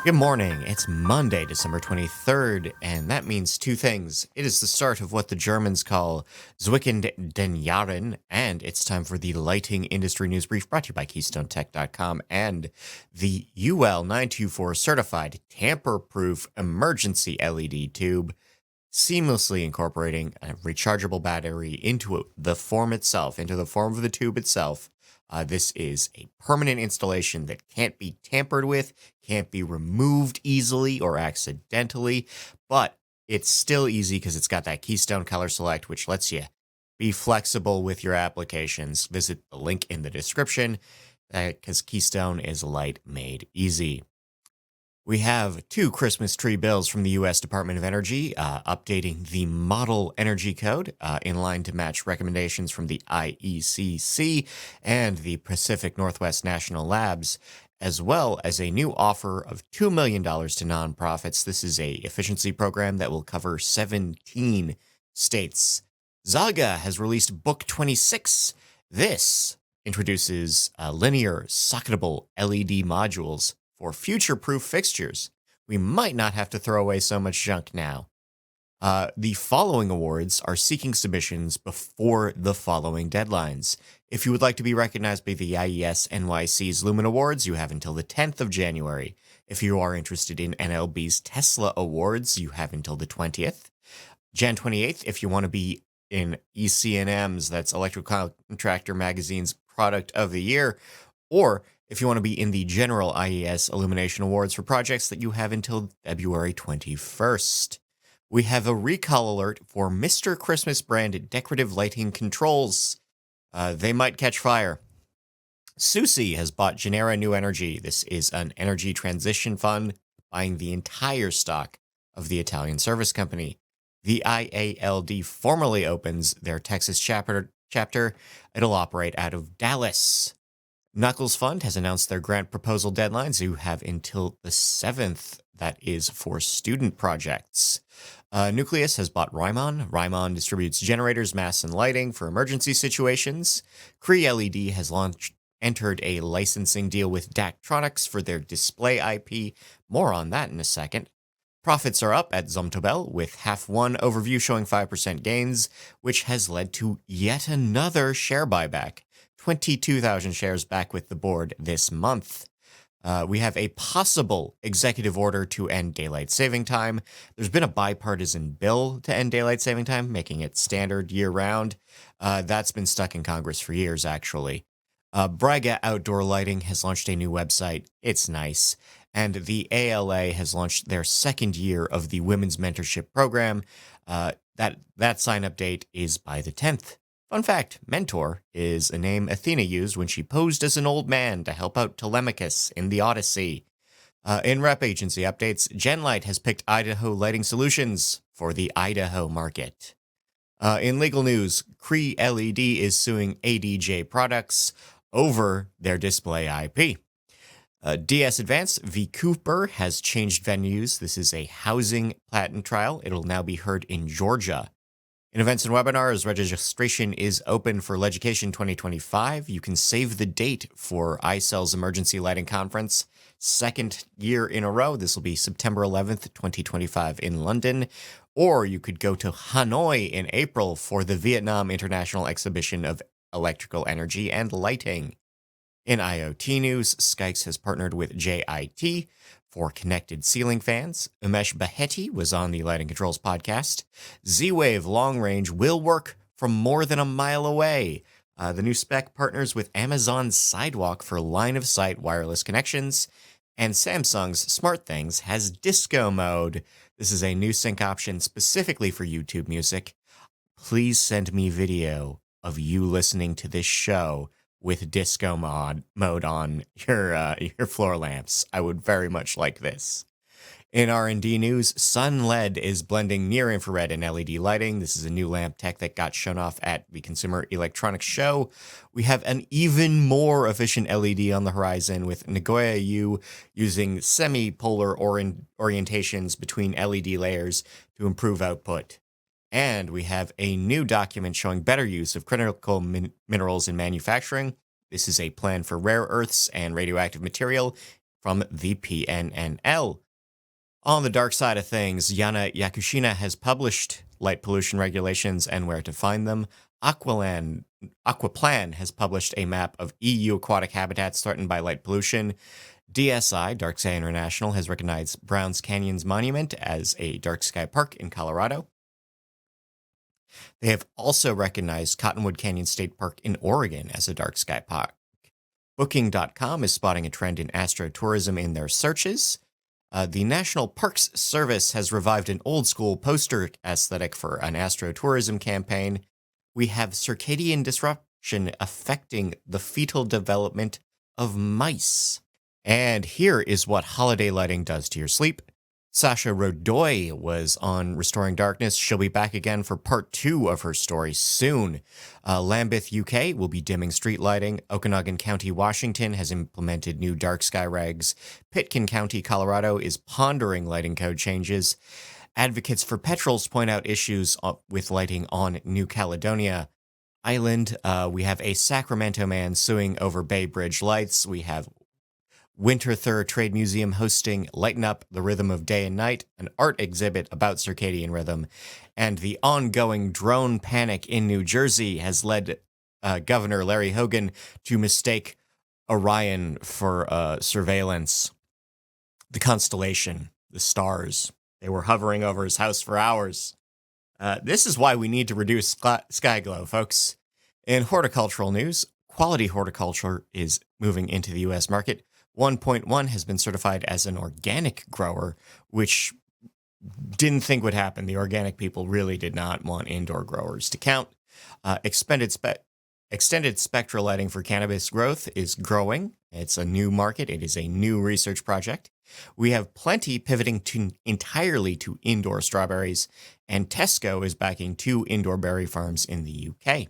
Good morning. It's Monday, December 23rd, and that means two things. It is the start of what the Germans call Zwickend den Jahren, and it's time for the Lighting Industry News Brief brought to you by KeystoneTech.com and the UL 924 certified tamper-proof emergency LED tube, seamlessly incorporating a rechargeable battery into the form itself, into the form of the tube itself. This is a permanent installation that can't be tampered with, can't be removed easily or accidentally, but it's still easy because it's got that Keystone Color Select, which lets you be flexible with your applications. Visit the link in the description because Keystone is light made easy. We have two Christmas tree bills from the U.S. Department of Energy updating the Model Energy Code in line to match recommendations from the IECC and the Pacific Northwest National Labs, as well as a new offer of $2 million to nonprofits. This is a efficiency program that will cover 17 states. Zaga has released Book 26. This introduces linear socketable LED modules for future-proof fixtures. We might not have to throw away so much junk now. The following awards are seeking submissions before the following deadlines. If you would like to be recognized by the IES NYC's Lumen Awards, you have until the 10th of January. If you are interested in NLB's Tesla Awards, you have until the 20th. Jan 28th, if you want to be in ECNM's, that's Electrical Contractor Magazine's Product of the Year, or if you want to be in the general IES Illumination Awards for projects that you have until February 21st. We have a recall alert for Mr. Christmas brand decorative lighting controls. They might catch fire. Susi has bought Genera New Energy. This is an energy transition fund buying the entire stock of the Italian service company. The IALD formally opens their Texas chapter. It'll operate out of Dallas. Knuckles Fund has announced their grant proposal deadlines. You have until the 7th. That is for student projects. Nucleus has bought Rymon. Rymon distributes generators, masts, and lighting for emergency situations. Cree LED has entered a licensing deal with Daktronics for their display IP. More on that in a second. Profits are up at Zumtobel with half one overview showing 5% gains, which has led to yet another share buyback. 22,000 shares back with the board this month. We have a possible executive order to end daylight saving time. There's been a bipartisan bill to end daylight saving time, making it standard year-round. That's been stuck in Congress for years, actually. Braga Outdoor Lighting has launched a new website. It's nice. And the ALA has launched their second year of the Women's Mentorship Program. That sign-up date is by the 10th. Fun fact, Mentor is a name Athena used when she posed as an old man to help out Telemachus in the Odyssey. In rep agency updates, Genlight has picked Idaho Lighting Solutions for the Idaho market. In legal news, Cree LED is suing ADJ Products over their display IP. DS Advanced v. Cooper has changed venues. This is a housing patent trial. It'll now be heard in Georgia. In events and webinars, registration is open for Leducation 2025. You can save the date for iCell's Emergency Lighting Conference. Second year in a row. This will be September 11th, 2025 in London. Or you could go to Hanoi in April for the Vietnam International Exhibition of Electrical Energy and Lighting. In IoT news, Skykes has partnered with JIT for connected ceiling fans. Umesh Baheti was on the Lighting Controls podcast. Z-Wave Long Range will work from more than a mile away. The new spec partners with Amazon Sidewalk for line-of-sight wireless connections. And Samsung's SmartThings has disco mode. This is a new sync option specifically for YouTube music. Please send me video of you listening to this show with disco mode on your floor lamps. I would very much like this. In R&D news, SunLED is blending near-infrared and LED lighting. This is a new lamp tech that got shown off at the Consumer Electronics Show. We have an even more efficient LED on the horizon with Nagoya U using semi-polar orientations between LED layers to improve output. And we have a new document showing better use of critical minerals in manufacturing. This is a plan for rare earths and radioactive material from the PNNL. On the dark side of things, Yana Yakushina has published light pollution regulations and where to find them. Aquaplan has published a map of EU aquatic habitats threatened by light pollution. DSI, Dark Sky International, has recognized Browns Canyon's monument as a dark sky park in Colorado. They have also recognized Cottonwood Canyon State Park in Oregon as a dark sky park. Booking.com is spotting a trend in astrotourism in their searches. The National Parks Service has revived an old-school poster aesthetic for an astrotourism campaign. We have circadian disruption affecting the fetal development of mice. And here is what holiday lighting does to your sleep. Sasha Rodoy was on Restoring Darkness. She'll be back again for part 2 of her story soon. Lambeth, UK will be dimming street lighting. Okanagan County, Washington has implemented new dark sky regs. Pitkin County, Colorado is pondering lighting code changes. Advocates for petrels point out issues with lighting on New Caledonia Island. We have a Sacramento man suing over Bay Bridge lights. We have Winterthur Trade Museum hosting Lighten Up the Rhythm of Day and Night, an art exhibit about circadian rhythm. And the ongoing drone panic in New Jersey has led Governor Larry Hogan to mistake Orion for surveillance. The constellation, the stars, they were hovering over his house for hours. This is why we need to reduce sky glow, folks. In horticultural news, Quality Horticulture is moving into the U.S. market. 1.1 has been certified as an organic grower, which didn't think would happen. The organic people really did not want indoor growers to count. Extended spectral lighting for cannabis growth is growing. It's a new market. It is a new research project. We have Plenty pivoting entirely to indoor strawberries, and Tesco is backing 2 indoor berry farms in the UK.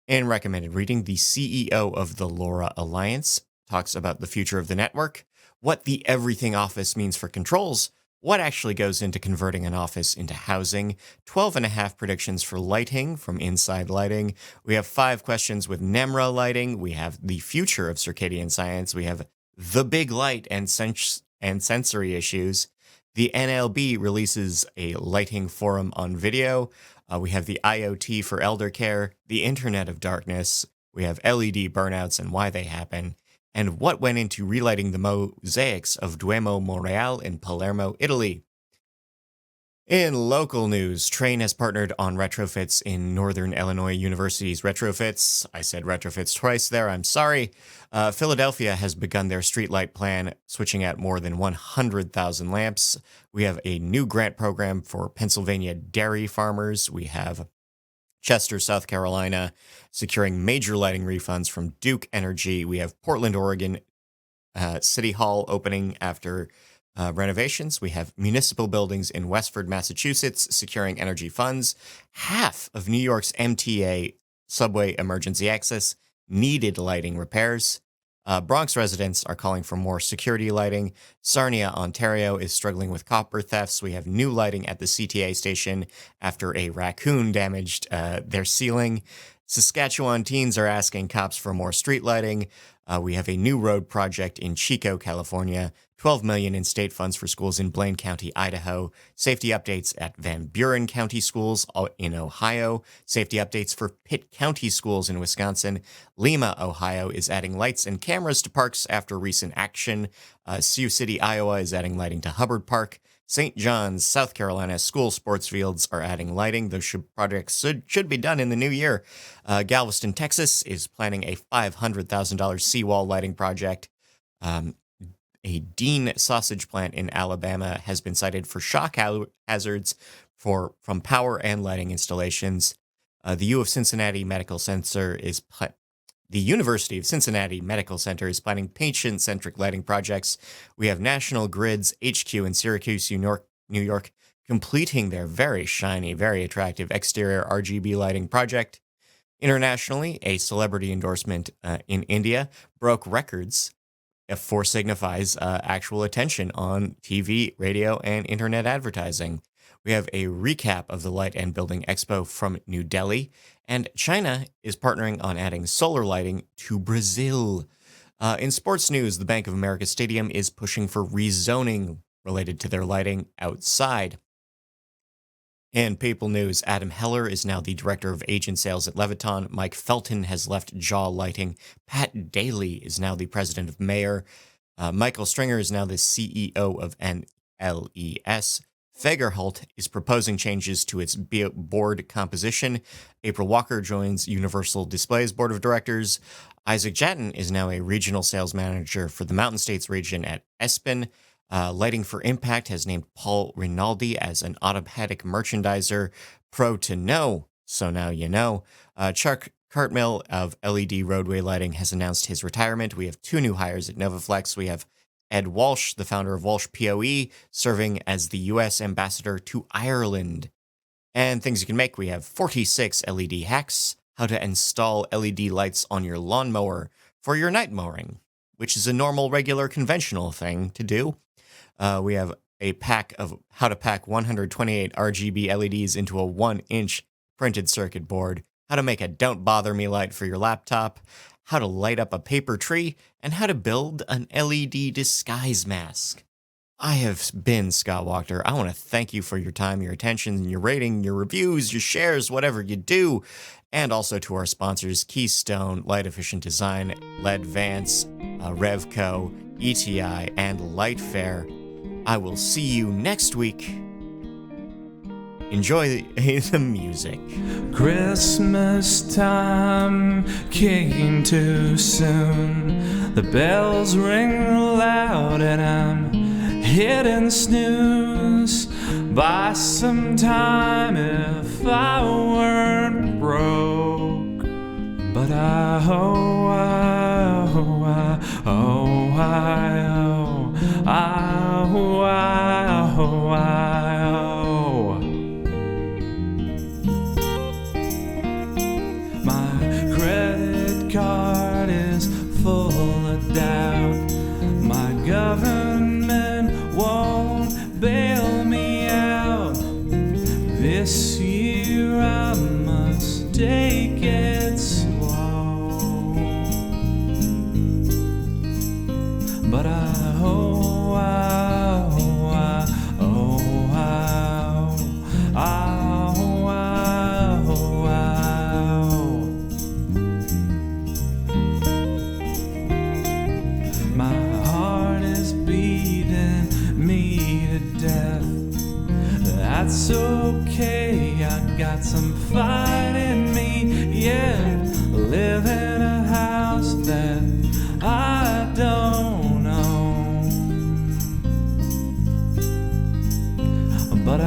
In recommended reading, the CEO of the LoRa Alliance talks about the future of the network, what the everything office means for controls, what actually goes into converting an office into housing, 12.5 predictions for lighting from Inside Lighting. We have 5 questions with NEMRA lighting. We have the future of circadian science. We have the big light and sensory issues. The NLB releases a lighting forum on video. We have the IoT for elder care, the Internet of Darkness. We have LED burnouts and why they happen, and what went into relighting the mosaics of Duomo Monreale in Palermo, Italy. In local news, Train has partnered on retrofits in Northern Illinois University's retrofits. I said retrofits twice there, I'm sorry. Philadelphia has begun their streetlight plan, switching out more than 100,000 lamps. We have a new grant program for Pennsylvania dairy farmers. We have Chester, South Carolina, securing major lighting refunds from Duke Energy. We have Portland, Oregon, City Hall opening after renovations. We have municipal buildings in Westford, Massachusetts, securing energy funds. Half of New York's MTA subway emergency access needed lighting repairs. Bronx residents are calling for more security lighting. Sarnia, Ontario is struggling with copper thefts. We have new lighting at the CTA station after a raccoon damaged their ceiling. Saskatchewan teens are asking cops for more street lighting. We have a new road project in Chico, California. $12 million in state funds for schools in Blaine County, Idaho. Safety updates at Van Buren County Schools in Ohio. Safety updates for Pitt County Schools in Wisconsin. Lima, Ohio is adding lights and cameras to parks after recent action. Sioux City, Iowa is adding lighting to Hubbard Park. St. John's, South Carolina school sports fields are adding lighting. Those projects should be done in the new year. Galveston, Texas is planning a $500,000 seawall lighting project. A Dean sausage plant in Alabama has been cited for shock hazards from power and lighting installations. The University of Cincinnati Medical Center is planning patient-centric lighting projects. We have National Grid's HQ in Syracuse, New York, completing their very shiny, very attractive exterior RGB lighting project. Internationally, a celebrity endorsement in India broke records for Signify's actual attention on TV, radio, and internet advertising. We have a recap of the Light and Building Expo from New Delhi, and China is partnering on adding solar lighting to Brazil. In sports news, the Bank of America Stadium is pushing for rezoning related to their lighting outside. In People News, Adam Heller is now the director of agent sales at Leviton. Mike Felton has left Jaw Lighting. Pat Daly is now the president of Mayer. Michael Stringer is now the CEO of NLES. Fagerhult is proposing changes to its board composition. April Walker joins Universal Display's board of directors. Isaac Jatton is now a regional sales manager for the Mountain States region at Espen. Lighting for Impact has named Paul Rinaldi as an automatic merchandiser. Pro to know, so now you know. Chuck Cartmill of LED Roadway Lighting has announced his retirement. We have two new hires at NovaFlex. We have Ed Walsh, the founder of Walsh POE, serving as the U.S. ambassador to Ireland. And things you can make, we have 46 LED hacks, how to install LED lights on your lawnmower for your night mowing, which is a normal, regular, conventional thing to do. We have a pack of how to pack 128 RGB LEDs into a 1-inch printed circuit board, how to make a Don't Bother Me light for your laptop, how to light up a paper tree, and how to build an LED disguise mask. I have been Scott Wachter. I want to thank you for your time, your attention, your rating, your reviews, your shares, whatever you do. And also to our sponsors, Keystone, Light Efficient Design, LED Vance, Revco, ETI, and Lightfair. I will see you next week. Enjoy the music. Christmas time came too soon. The bells ring loud and I'm hitting snooze. By some time if I weren't broke. But my credit card is full of doubt. My government won't bail me out. This year I must take it slow. But my heart is beating me to death. That's okay, I got some fight in me. Yeah, live in a house that I don't own. But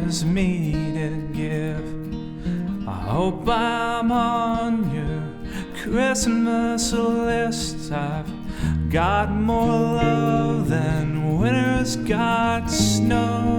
is me to give. I hope I'm on your Christmas list. I've got more love than winter's got snow.